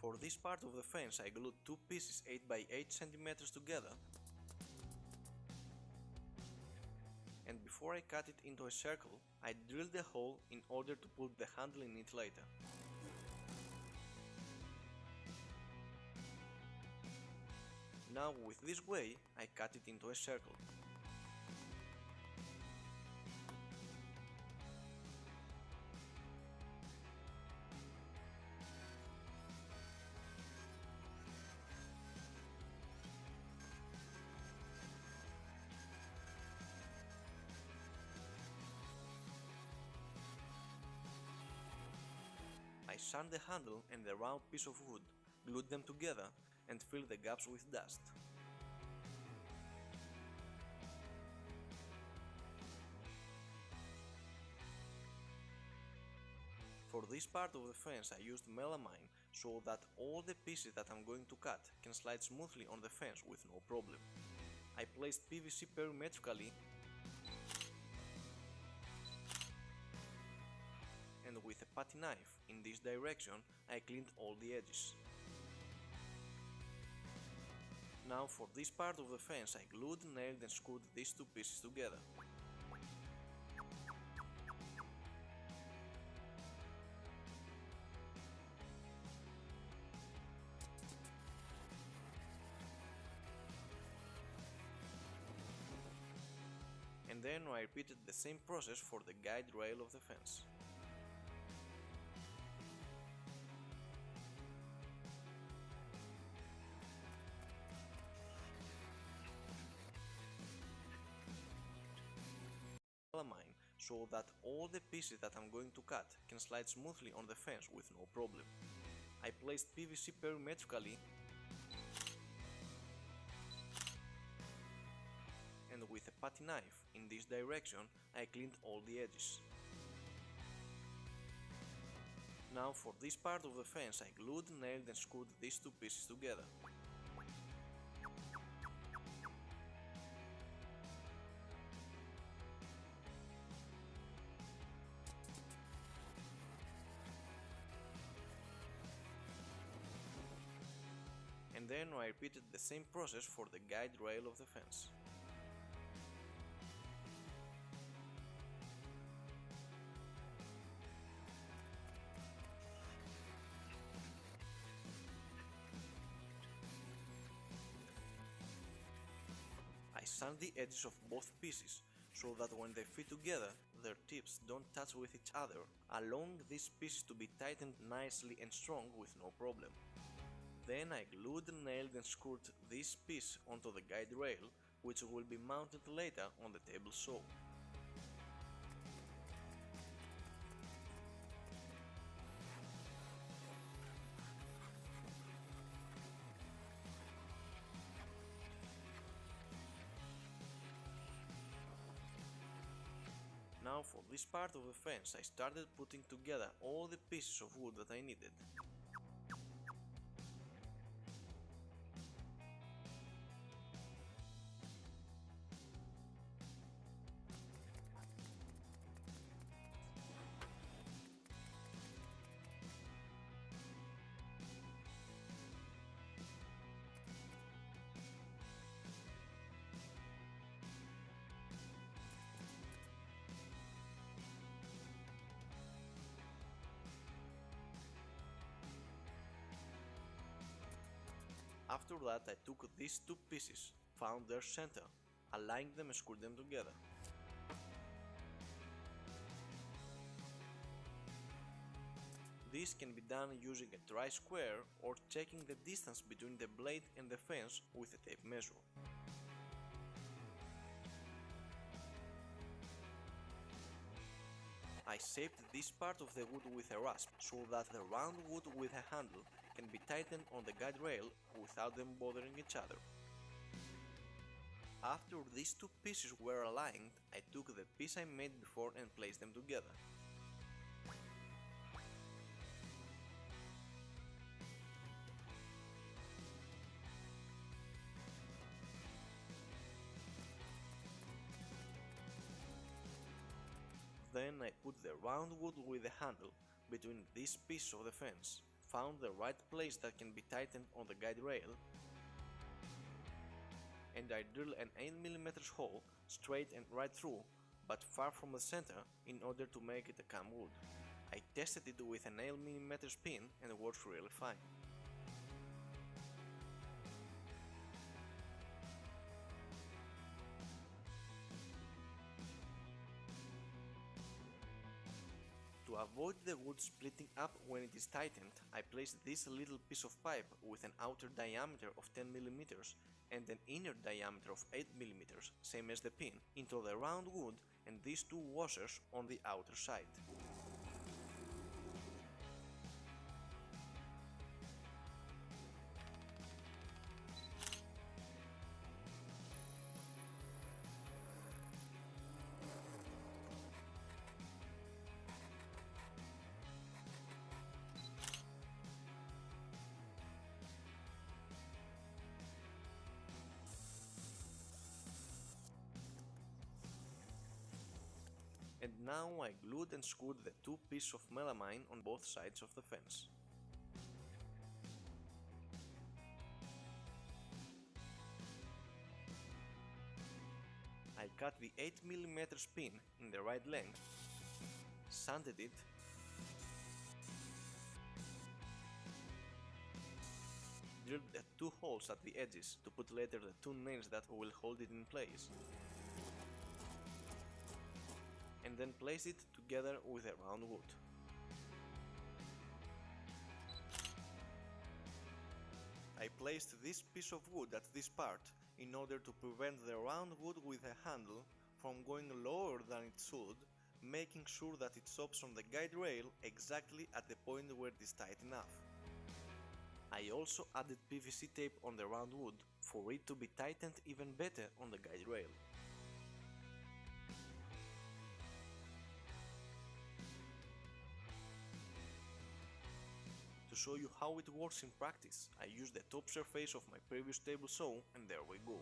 For this part of the fence I glued two pieces 8 by 8 cm together, and before I cut it into a circle, I drilled a hole in order to put the handle in it later. Now with this way I cut it into a circle. I sand the handle and the round piece of wood, glued them together, and filled the gaps with dust. For this part of the fence I used melamine so that all the pieces that I'm going to cut can slide smoothly on the fence with no problem. I placed PVC perimetrically, and with a putty knife in this direction I cleaned all the edges. Now for this part of the fence I glued, nailed and screwed these two pieces together. And then I repeated the same process for the guide rail of the fence. Melamine so that all the pieces that I'm going to cut can slide smoothly on the fence with no problem. I placed PVC perimetrically, and with a putty knife in this direction I cleaned all the edges. Now for this part of the fence I glued, nailed and screwed these two pieces together. And then I repeated the same process for the guide rail of the fence. I sand the edges of both pieces so that when they fit together their tips don't touch with each other, allowing these pieces to be tightened nicely and strong with no problem. Then I glued, nailed and screwed this piece onto the guide rail, which will be mounted later on the table saw. Now for this part of the fence I started putting together all the pieces of wood that I needed. After that I took these two pieces, found their center, aligned them and screwed them together. This can be done using a dry square or checking the distance between the blade and the fence with a tape measure. I shaped this part of the wood with a rasp so that the round wood with a handle can be tightened on the guide rail without them bothering each other. After these two pieces were aligned, I took the piece I made before and placed them together. Then I put the round wood with the handle between these pieces of the fence, found the right place that can be tightened on the guide rail, and I drill an 8mm hole straight and right through, but far from the center, in order to make it a cam wood. I tested it with an 8mm pin and it works really fine. To avoid the wood splitting up when it is tightened, I placed this little piece of pipe with an outer diameter of 10mm and an inner diameter of 8mm, same as the pin, into the round wood and these two washers on the outer side. And now I glued and screwed the two pieces of melamine on both sides of the fence. I cut the 8mm pin in the right length, sanded it, drilled the two holes at the edges to put later the two nails that will hold it in place, and then place it together with the round wood. I placed this piece of wood at this part in order to prevent the round wood with a handle from going lower than it should, making sure that it stops on the guide rail exactly at the point where it is tight enough. I also added PVC tape on the round wood for it to be tightened even better on the guide rail. To show you how it works in practice, I used the top surface of my previous table saw and there we go.